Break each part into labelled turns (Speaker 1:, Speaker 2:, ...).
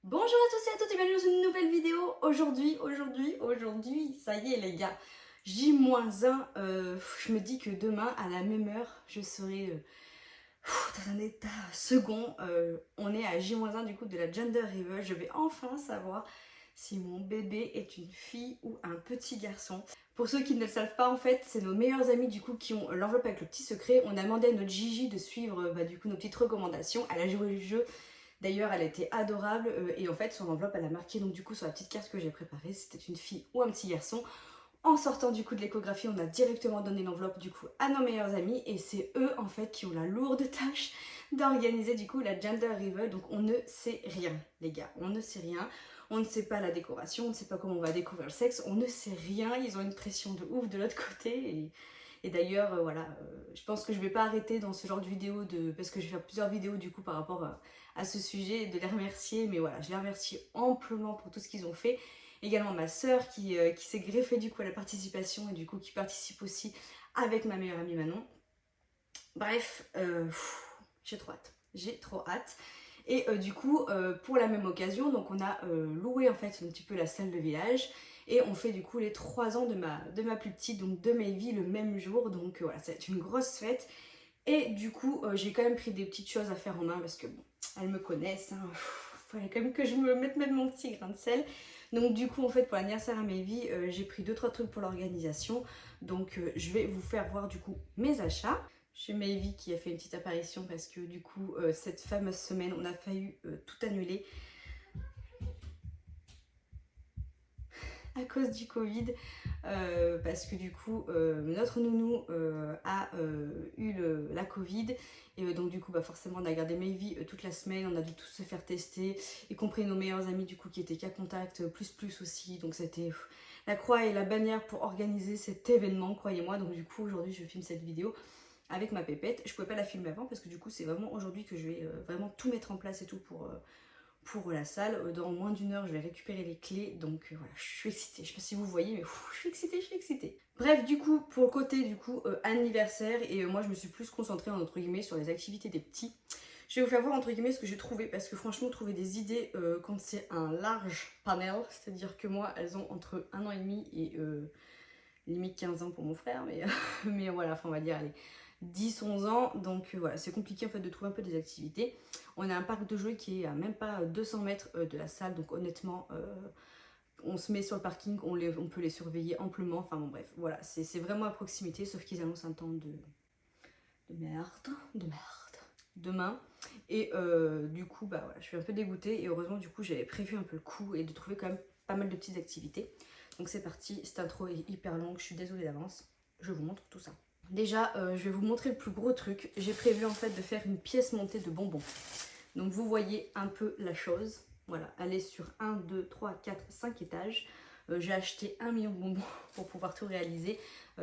Speaker 1: Bonjour à tous et à toutes et bienvenue dans une nouvelle vidéo. Aujourd'hui, ça y est les gars, J-1, je me dis que demain à la même heure, je serai dans un état second. On est à J-1 du coup de la Gender Reveal. Je vais enfin savoir si mon bébé est une fille ou un petit garçon. Pour ceux qui ne le savent pas, en fait, c'est nos meilleurs amis du coup qui ont l'enveloppe avec le petit secret. On a demandé à notre Gigi de suivre du coup nos petites recommandations. Elle a joué le jeu. D'ailleurs, elle était adorable et en fait, sur l'enveloppe, elle a marqué donc du coup sur la petite carte que j'ai préparée, c'était une fille ou un petit garçon. En sortant du coup de l'échographie, on a directement donné l'enveloppe du coup à nos meilleurs amis et c'est eux en fait qui ont la lourde tâche d'organiser du coup la gender reveal. Donc on ne sait rien, les gars, on ne sait rien. On ne sait pas la décoration, on ne sait pas comment on va découvrir le sexe, on ne sait rien. Ils ont une pression de ouf de l'autre côté et d'ailleurs, je pense que je vais pas arrêter dans ce genre de vidéo parce que je vais faire plusieurs vidéos du coup par rapport à ce sujet et de les remercier. Mais voilà, je les remercie amplement pour tout ce qu'ils ont fait. Également ma sœur qui s'est greffée du coup à la participation et du coup qui participe aussi avec ma meilleure amie Manon. Bref, j'ai trop hâte. J'ai trop hâte. Et du coup, pour la même occasion, donc on a loué en fait un petit peu la salle de village et on fait du coup les 3 ans de ma plus petite, donc de Mayvi le même jour. Donc voilà, ça va être une grosse fête. Et du coup, j'ai quand même pris des petites choses à faire en main parce que bon, elles me connaissent. Hein, fallait quand même que je me mette même mon petit grain de sel. Donc du coup, en fait, pour l'anniversaire à Mayvi, j'ai pris 2-3 trucs pour l'organisation. Donc je vais vous faire voir du coup mes achats. Chez Mayvi qui a fait une petite apparition parce que du coup, cette fameuse semaine, on a failli tout annuler à cause du Covid. Parce que du coup, notre nounou a eu la Covid. Et donc du coup, forcément, on a gardé Mayvi toute la semaine. On a dû tous se faire tester, y compris nos meilleurs amis du coup qui étaient cas contact, plus aussi. Donc c'était la croix et la bannière pour organiser cet événement, croyez-moi. Donc du coup, aujourd'hui, je filme cette vidéo avec ma pépette. Je pouvais pas la filmer avant parce que du coup c'est vraiment aujourd'hui que je vais vraiment tout mettre en place et tout pour la salle. Dans moins d'une heure je vais récupérer les clés, donc voilà, je suis excitée. Je sais pas si vous voyez mais je suis excitée. Bref, du coup pour le côté du coup anniversaire et moi je me suis plus concentrée entre guillemets sur les activités des petits. Je vais vous faire voir entre guillemets ce que j'ai trouvé parce que franchement trouver des idées quand c'est un large panel, c'est à dire que moi elles ont entre 1 an et demi et limite 15 ans pour mon frère, mais, mais voilà, enfin on va dire allez, 10-11 ans, donc voilà, c'est compliqué en fait de trouver un peu des activités. On a un parc de jouets qui est à même pas 200 mètres de la salle, donc honnêtement, on se met sur le parking, on peut les surveiller amplement, enfin bon bref, voilà, c'est vraiment à proximité, sauf qu'ils annoncent un temps de merde, demain. Et du coup, voilà, je suis un peu dégoûtée et heureusement du coup j'avais prévu un peu le coup et de trouver quand même pas mal de petites activités. Donc c'est parti, cette intro est hyper longue, je suis désolée d'avance, je vous montre tout ça. Déjà, je vais vous montrer le plus gros truc. J'ai prévu en fait de faire une pièce montée de bonbons. Donc vous voyez un peu la chose. Voilà, elle est sur 1, 2, 3, 4, 5 étages. J'ai acheté 1 million de bonbons pour pouvoir tout réaliser.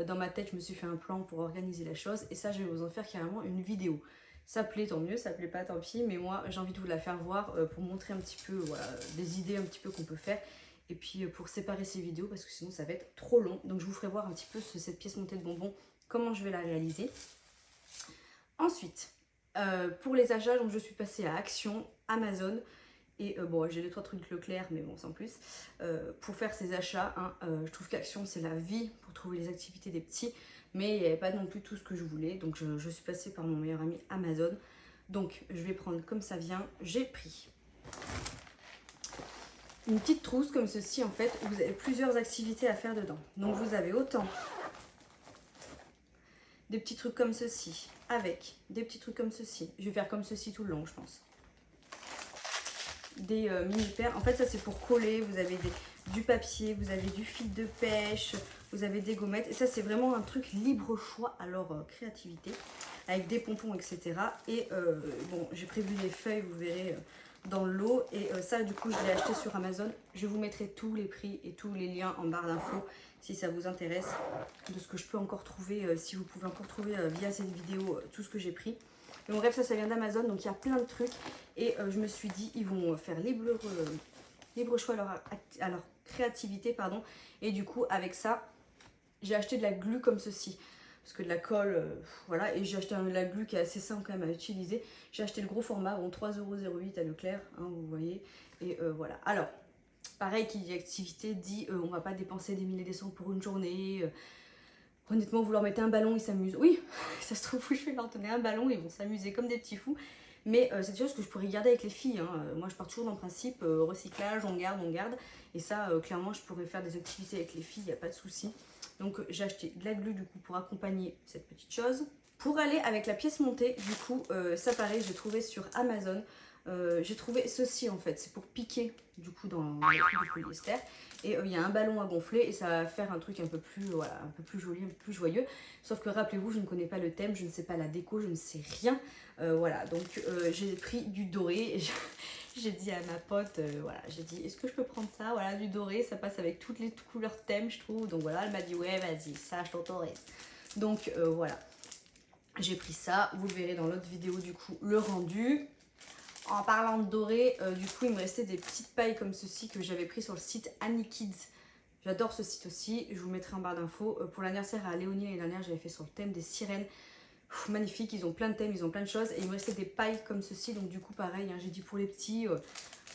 Speaker 1: Dans ma tête, je me suis fait un plan pour organiser la chose. Et ça, je vais vous en faire carrément une vidéo. Ça plaît, tant mieux, ça plaît pas, tant pis. Mais moi, j'ai envie de vous la faire voir pour montrer un petit peu voilà, des idées un petit peu qu'on peut faire. Et puis pour séparer ces vidéos parce que sinon ça va être trop long. Donc je vous ferai voir un petit peu cette pièce montée de bonbons, comment je vais la réaliser. Ensuite, pour les achats, donc je suis passée à Action, Amazon. Et bon, j'ai 2-3 trucs Leclerc, mais bon, sans plus. Pour faire ces achats, hein, je trouve qu'Action, c'est la vie pour trouver les activités des petits. Mais il n'y avait pas non plus tout ce que je voulais. Donc je suis passée par mon meilleur ami Amazon. Donc je vais prendre comme ça vient. J'ai pris une petite trousse comme ceci en fait, où vous avez plusieurs activités à faire dedans. Donc vous avez autant des petits trucs comme ceci, avec des petits trucs comme ceci. Je vais faire comme ceci tout le long, je pense. Des mini paires. En fait, ça c'est pour coller. Vous avez du papier, vous avez du fil de pêche, vous avez des gommettes. Et ça c'est vraiment un truc libre choix à leur créativité, avec des pompons, etc. Et bon, j'ai prévu des feuilles, vous verrez dans le lot. Et ça, du coup, je l'ai acheté sur Amazon. Je vous mettrai tous les prix et tous les liens en barre d'infos si ça vous intéresse, de ce que je peux encore trouver, si vous pouvez encore trouver via cette vidéo tout ce que j'ai pris. Mais bref, ça vient d'Amazon, donc il y a plein de trucs. Et je me suis dit, ils vont faire libre choix à leur créativité, pardon. Et du coup, avec ça, j'ai acheté de la glu comme ceci. Parce que de la colle, voilà. Et j'ai acheté de la glu qui est assez simple quand même à utiliser. J'ai acheté le gros format, bon 3,08 € à Leclerc, hein, vous voyez. Et voilà. Alors, pareil, qui dit activité dit on va pas dépenser des milliers des cents pour une journée. Honnêtement, vous leur mettez un ballon, ils s'amusent. Oui, ça se trouve, je vais leur donner un ballon, ils vont s'amuser comme des petits fous. Mais c'est des choses que je pourrais garder avec les filles. Hein. Moi, je pars toujours dans le principe recyclage, on garde, on garde. Et ça, clairement, je pourrais faire des activités avec les filles, il n'y a pas de souci. Donc, j'ai acheté de la glu, du coup, pour accompagner cette petite chose. Pour aller avec la pièce montée, du coup, ça pareil, j'ai trouvé sur Amazon. J'ai trouvé ceci, en fait. C'est pour piquer, du coup, dans le truc du polyester. Et il y a un ballon à gonfler et ça va faire un truc un peu plus, voilà, un peu plus joli, un peu plus joyeux. Sauf que rappelez-vous, je ne connais pas le thème, je ne sais pas la déco, je ne sais rien. Voilà, donc j'ai pris du doré. J'ai dit à ma pote, voilà, j'ai dit, est-ce que je peux prendre ça? Voilà, du doré, ça passe avec toutes les couleurs thème, je trouve. Donc voilà, elle m'a dit, ouais, vas-y, ça, je t'autorise. Donc voilà, j'ai pris ça. Vous le verrez dans l'autre vidéo, du coup, le rendu. En parlant de doré, du coup, il me restait des petites pailles comme ceci que j'avais pris sur le site Annie Kids. J'adore ce site aussi, je vous mettrai en barre d'infos. Pour l'anniversaire à Léonie l'année dernière, j'avais fait sur le thème des sirènes. Magnifique, ils ont plein de thèmes, ils ont plein de choses. Et il me restait des pailles comme ceci, donc du coup, pareil, hein, j'ai dit pour les petits,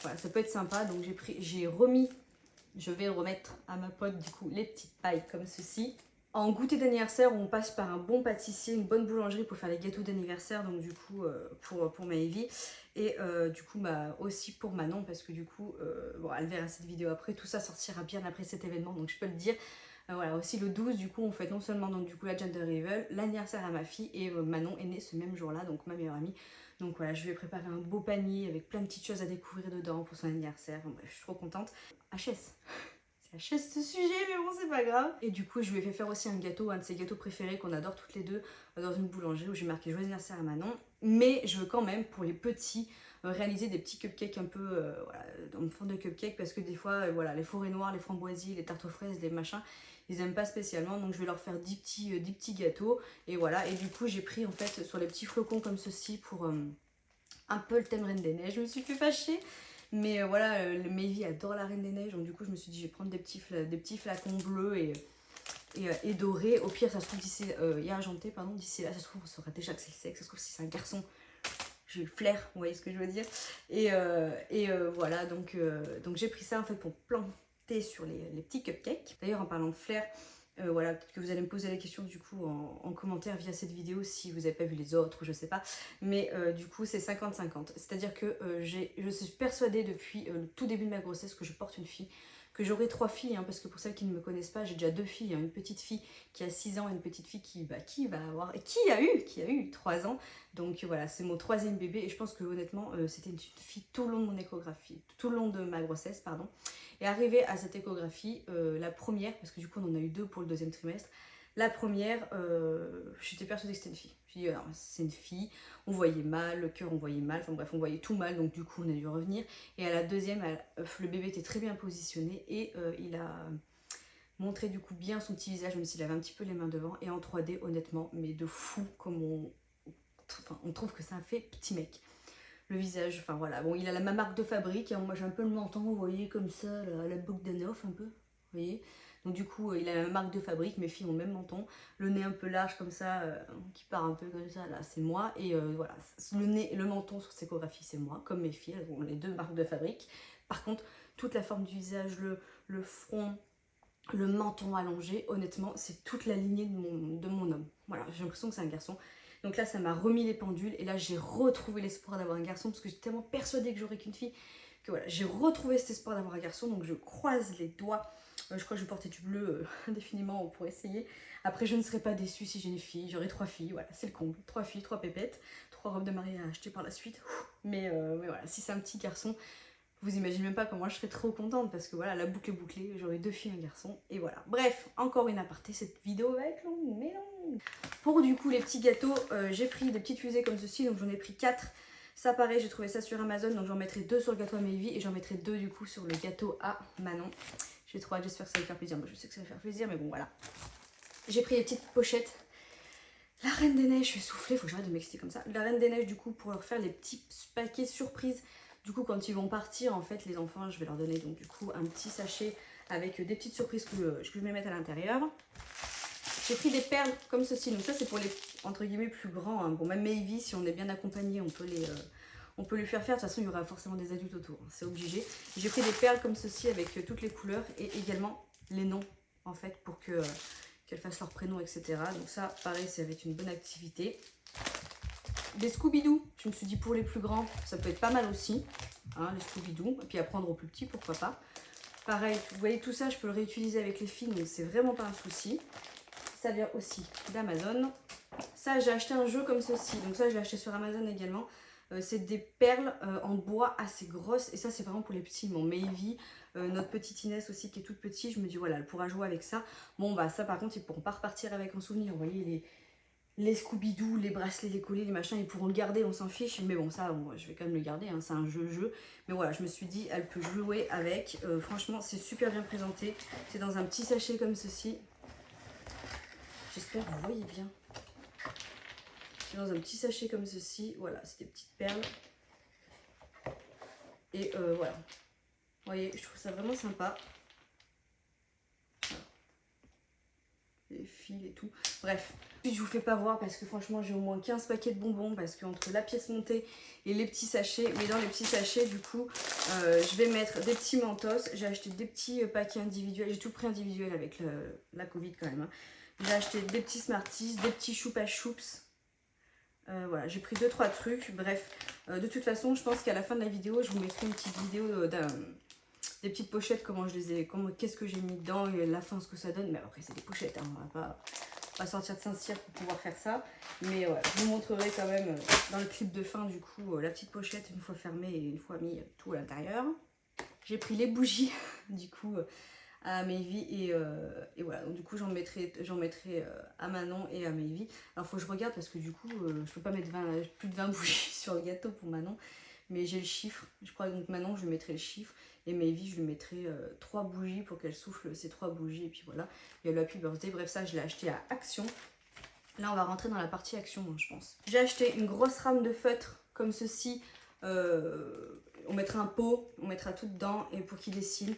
Speaker 1: voilà, ça peut être sympa. Donc j'ai remis, je vais remettre à ma pote, du coup, les petites pailles comme ceci. En goûter d'anniversaire, on passe par un bon pâtissier, une bonne boulangerie pour faire les gâteaux d'anniversaire, donc du coup pour Maëvie et du coup aussi pour Manon parce que du coup, bon, elle verra cette vidéo après, tout ça sortira bien après cet événement, donc je peux le dire. Voilà, aussi le 12, du coup, on fête non seulement donc, du coup, la Gender Reveal, l'anniversaire à ma fille et Manon est née ce même jour-là, donc ma meilleure amie. Donc voilà, je lui ai préparé un beau panier avec plein de petites choses à découvrir dedans pour son anniversaire. Bref, je suis trop contente. HS. C'est ce sujet, mais bon, c'est pas grave. Et du coup, je lui ai fait faire aussi un gâteau, un de ses gâteaux préférés qu'on adore toutes les deux, dans une boulangerie où j'ai marqué joyeux anniversaire à Manon. Mais je veux quand même, pour les petits, réaliser des petits cupcakes un peu voilà, en forme de cupcake parce que des fois, voilà, les forêts noires, les framboisiers, les tartes aux fraises, les machins, ils aiment pas spécialement. Donc je vais leur faire 10 petits gâteaux. Et voilà, et du coup, j'ai pris en fait sur les petits flocons comme ceci pour un peu le thème Reine des Neiges. Je me suis fait fâcher. Mais voilà, Maëvie adore la Reine des Neiges, donc du coup je me suis dit je vais prendre des petits flacons bleus et dorés. Au pire ça se trouve d'ici, et argenté pardon, d'ici là ça se trouve on saura déjà que c'est le sexe, ça se trouve si c'est un garçon, j'ai eu le flair, vous voyez ce que je veux dire. Et voilà, donc j'ai pris ça en fait pour planter sur les petits cupcakes. D'ailleurs en parlant de flair, voilà, peut-être que vous allez me poser la question du coup en commentaire via cette vidéo si vous n'avez pas vu les autres ou je sais pas. Mais du coup c'est 50-50. C'est-à-dire que je suis persuadée depuis le tout début de ma grossesse que je porte une fille. Que j'aurai 3 filles, hein, parce que pour celles qui ne me connaissent pas, j'ai déjà 2 filles, hein, une petite fille qui a 6 ans et une petite fille qui a eu 3 ans. Donc voilà, c'est mon 3e bébé et je pense que honnêtement c'était une fille tout le long de mon échographie, tout le long de ma grossesse, pardon. Et arrivé à cette échographie, la première, parce que du coup on en a eu 2 pour le 2e trimestre, la première, j'étais persuadée que c'était une fille. J'ai dit, c'est une fille, on voyait mal, le cœur on voyait mal, enfin bref, on voyait tout mal, donc du coup on a dû revenir. Et à la 2e, le bébé était très bien positionné et il a montré du coup bien son petit visage, même s'il avait un petit peu les mains devant. Et en 3D, honnêtement, mais de fou, comme on trouve que c'est un fait petit mec. Le visage, enfin voilà, bon, il a ma marque de fabrique, hein, moi j'ai un peu le menton, vous voyez, comme ça, la boucle d'Anoff un peu, vous voyez. Donc du coup, il a la marque de fabrique, mes filles ont le même menton, le nez un peu large comme ça, qui part un peu comme ça, là c'est moi, et voilà, le nez, le menton sur cette échographie c'est moi, comme mes filles, elles ont les 2 marques de fabrique. Par contre, toute la forme du visage, le front, le menton allongé, honnêtement, c'est toute la lignée de mon homme. Voilà, j'ai l'impression que c'est un garçon. Donc là, ça m'a remis les pendules et là, j'ai retrouvé l'espoir d'avoir un garçon parce que j'étais tellement persuadée que j'aurais qu'une fille que voilà, j'ai retrouvé cet espoir d'avoir un garçon. Donc je croise les doigts. Je crois que je vais porter du bleu indéfiniment pour essayer. Après, je ne serai pas déçue si j'ai une fille. J'aurai 3 filles. Voilà, c'est le comble. 3 filles, 3 pépettes, 3 robes de mariée à acheter par la suite. Mais voilà, si c'est un petit garçon, vous imaginez même pas comment je serais trop contente parce que voilà, la boucle est bouclée, j'aurai 2 filles et un garçon et voilà. Bref, encore une aparté, cette vidéo va être longue, mais longue. Pour du coup les petits gâteaux, j'ai pris des petites fusées comme ceci, donc j'en ai pris 4. Ça pareil, j'ai trouvé ça sur Amazon, donc j'en mettrai 2 sur le gâteau à Maëvie et j'en mettrai 2 du coup sur le gâteau à Manon. J'ai trop hâte, j'espère que ça va faire plaisir. Moi je sais que ça va faire plaisir, mais bon voilà. J'ai pris les petites pochettes. La Reine des Neiges, je suis soufflée, faut que j'arrête de m'exciter comme ça. La Reine des Neiges du coup pour leur faire les petits paquets surprises. Du coup, quand ils vont partir, en fait, les enfants, je vais leur donner donc du coup un petit sachet avec des petites surprises que je vais mettre à l'intérieur. J'ai pris des perles comme ceci. Donc ça, c'est pour les, entre guillemets, plus grands. Hein. Bon, même Maëvie, si on est bien accompagné, on peut on peut lui faire faire. De toute façon, il y aura forcément des adultes autour, hein, c'est obligé. J'ai pris des perles comme ceci avec toutes les couleurs et également les noms en fait pour que qu'elles fassent leur prénom, etc. Donc ça, pareil, ça va être une bonne activité. Des Scooby-Doo, je me suis dit pour les plus grands, ça peut être pas mal aussi, hein, les Scooby-Doo. Et puis à prendre aux plus petits, pourquoi pas. Pareil, vous voyez tout ça, je peux le réutiliser avec les filles, donc c'est vraiment pas un souci. Ça vient aussi d'Amazon. Ça, j'ai acheté un jeu comme ceci, donc ça, je l'ai acheté sur Amazon également. C'est des perles en bois assez grosses, et ça, c'est vraiment pour les petits. Mon Mayvi, notre petite Inès aussi qui est toute petite, je me dis voilà, elle pourra jouer avec ça. Bon, bah ça, par contre, ils pourront pas repartir avec en souvenir. Vous voyez, les Scooby-Doo, les bracelets, les colliers, les machins, ils pourront le garder, on s'en fiche. Mais bon, ça, bon, je vais quand même le garder, hein, c'est un jeu. Mais voilà, je me suis dit, elle peut jouer avec. Franchement, c'est super bien présenté. C'est dans un petit sachet comme ceci. J'espère que vous voyez bien. C'est dans un petit sachet comme ceci. Voilà, c'est des petites perles. Et voilà. Vous voyez, je trouve ça vraiment sympa. Voilà. Les fils et tout. Bref. Je vous fais pas voir parce que franchement j'ai au moins 15 paquets de bonbons parce que entre la pièce montée et les petits sachets, mais dans les petits sachets du coup je vais mettre des petits mentos. J'ai acheté des petits paquets individuels, j'ai tout pris individuel avec la Covid quand même, hein. J'ai acheté des petits Smarties, des petits Choupa Choups. Voilà, j'ai pris 2-3 trucs. Bref, de toute façon, je pense qu'à la fin de la vidéo, je vous mettrai une petite vidéo des petites pochettes, comment je les ai, qu'est-ce que j'ai mis dedans et la fin, ce que ça donne. Mais après, c'est des pochettes, hein, on va pas sortir de Saint-Cyr pour pouvoir faire ça. Mais ouais, je vous montrerai quand même dans le clip de fin, du coup, la petite pochette une fois fermée et une fois mis tout à l'intérieur. J'ai pris les bougies, du coup, à Mayvi et voilà, donc du coup j'en mettrai à Manon et à Mayvi. Alors faut que je regarde parce que du coup je peux pas mettre plus de 20 bougies sur le gâteau pour Manon, mais j'ai le chiffre, je crois. Donc Manon je lui mettrai le chiffre et Mayvi je lui mettrai 3 bougies pour qu'elle souffle ces 3 bougies et puis voilà, il y a le Happy Birthday. Bref, ça je l'ai acheté à Action. Là on va rentrer dans la partie Action, hein, je pense. J'ai acheté une grosse rame de feutre comme ceci, on mettra un pot, on mettra tout dedans et pour qu'il dessine.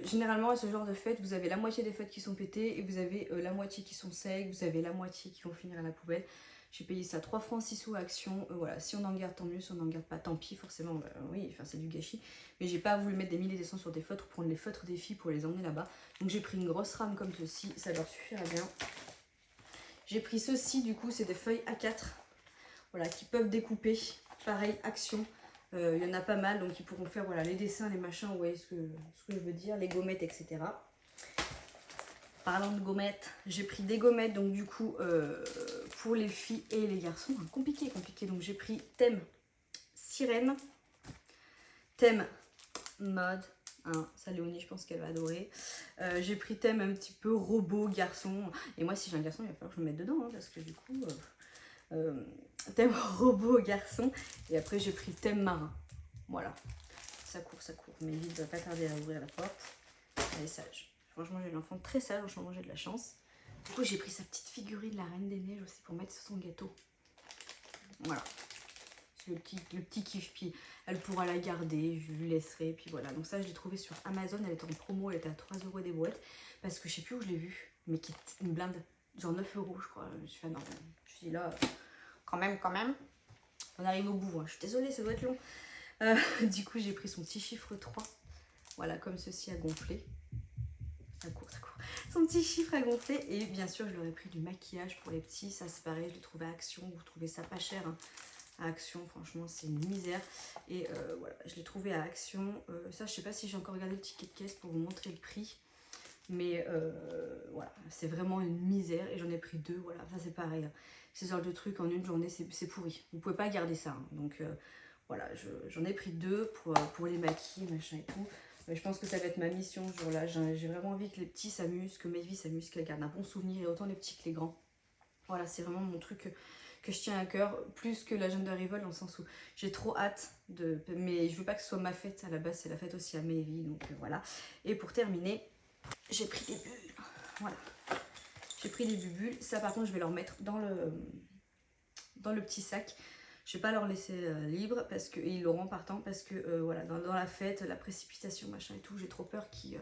Speaker 1: Généralement à ce genre de fête, vous avez la moitié des fêtes qui sont pétées et vous avez la moitié qui sont secs, vous avez la moitié qui vont finir à la poubelle. J'ai payé ça 3 francs 6 sous à Action. Voilà, si on en garde tant mieux, si on n'en garde pas tant pis, forcément, oui, enfin, c'est du gâchis. Mais j'ai pas voulu mettre des milliers d'essence sur des feutres ou prendre les feutres des filles pour les emmener là-bas. Donc j'ai pris une grosse rame comme ceci, ça leur suffira bien. J'ai pris ceci, du coup c'est des feuilles A4, voilà, qui peuvent découper, pareil Action. Il y en a pas mal, donc ils pourront faire voilà, les dessins, les machins, vous voyez ce que je veux dire, les gommettes, etc. Parlant de gommettes, j'ai pris des gommettes, donc du coup, pour les filles et les garçons, hein, compliqué. Donc j'ai pris thème sirène, thème mode, hein, ça Léonie, je pense qu'elle va adorer. J'ai pris thème un petit peu robot, garçon, et moi si j'ai un garçon, il va falloir que je me mette dedans, hein, parce que du coup... thème robot garçon et après j'ai pris thème marin. Voilà, ça court, mais il ne va pas tarder à ouvrir la porte. Elle est sage, franchement j'ai l'enfant très sage, franchement j'ai de la chance. Du coup j'ai pris sa petite figurine de la Reine des Neiges aussi pour mettre sur son gâteau. Voilà, c'est le petit kiff, puis elle pourra la garder, je lui laisserai, puis voilà. Donc ça je l'ai trouvé sur Amazon, elle était en promo, elle était à 3 € des boîtes, parce que je sais plus où je l'ai vue, mais qui est une blinde, genre 9 € je crois. Je fais non, je suis là... Quand même, on arrive au bout, hein. Je suis désolée, ça doit être long. Du coup, j'ai pris son petit chiffre 3. Voilà, comme ceci à gonfler. Ça court. Son petit chiffre à gonfler. Et bien sûr, je leur ai pris du maquillage pour les petits. Ça, c'est pareil, je l'ai trouvé à Action. Vous trouvez ça pas cher, hein. À Action, franchement, c'est une misère. Et voilà, je l'ai trouvé à Action. Ça, je sais pas si j'ai encore regardé le ticket de caisse pour vous montrer le prix. Mais voilà, c'est vraiment une misère. Et j'en ai pris 2, voilà, ça c'est pareil, hein. Ces sortes de trucs en une journée, c'est pourri. Vous pouvez pas garder ça, hein. Donc voilà, j'en ai pris 2 pour les maquilles, machin et tout. Mais je pense que ça va être ma mission ce jour-là. J'ai vraiment envie que les petits s'amusent, que Mayvi s'amuse, qu'elle garde un bon souvenir, et autant les petits que les grands. Voilà, c'est vraiment mon truc que je tiens à cœur, plus que l'agenda Rival, dans le sens où j'ai trop hâte de... Mais je veux pas que ce soit ma fête, à la base c'est la fête aussi à Mayvi, donc voilà. Et pour terminer, j'ai pris des bulles, voilà. J'ai pris des bulles, ça par contre je vais leur mettre dans le petit sac. Je vais pas leur laisser libre parce que, et ils l'auront partant parce que voilà, dans la fête, la précipitation, machin et tout, j'ai trop peur qu'ils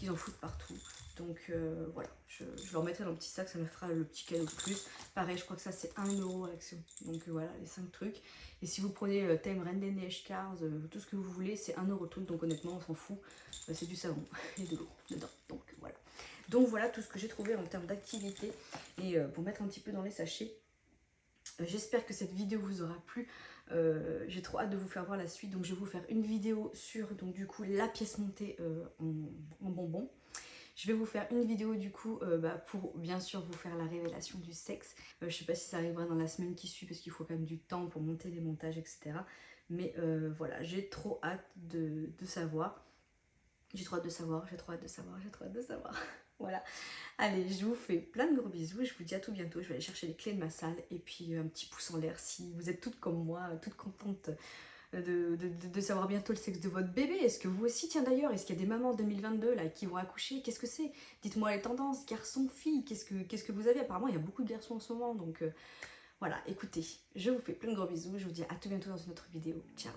Speaker 1: en foutent partout. Donc voilà, je leur mettrai dans le petit sac, ça me fera le petit cadeau de plus. Pareil, je crois que ça c'est 1 € à l'action. Donc voilà, les 5 trucs. Et si vous prenez Thème Reine des Neiges, Cars, tout ce que vous voulez, c'est 1 € tout. Donc honnêtement, on s'en fout. C'est du savon et de l'eau dedans. Donc voilà. Donc voilà tout ce que j'ai trouvé en termes d'activité. Et pour mettre un petit peu dans les sachets. J'espère que cette vidéo vous aura plu. J'ai trop hâte de vous faire voir la suite. Donc je vais vous faire une vidéo sur donc du coup la pièce montée en bonbons. Je vais vous faire une vidéo du coup pour bien sûr vous faire la révélation du sexe. Je sais pas si ça arrivera dans la semaine qui suit parce qu'il faut quand même du temps pour monter les montages, etc. Mais voilà, j'ai trop hâte de savoir. J'ai trop hâte de savoir, j'ai trop hâte de savoir, j'ai trop hâte de savoir. Voilà. Allez, je vous fais plein de gros bisous. Je vous dis à tout bientôt. Je vais aller chercher les clés de ma salle. Et puis un petit pouce en l'air si vous êtes toutes comme moi, toutes contentes de savoir bientôt le sexe de votre bébé. Est-ce que vous aussi, tiens d'ailleurs, est-ce qu'il y a des mamans 2022 là qui vont accoucher? Qu'est-ce que c'est? Dites-moi les tendances, garçons, filles, qu'est-ce que vous avez? Apparemment, il y a beaucoup de garçons en ce moment. Donc voilà, écoutez, je vous fais plein de gros bisous. Je vous dis à tout bientôt dans une autre vidéo. Ciao!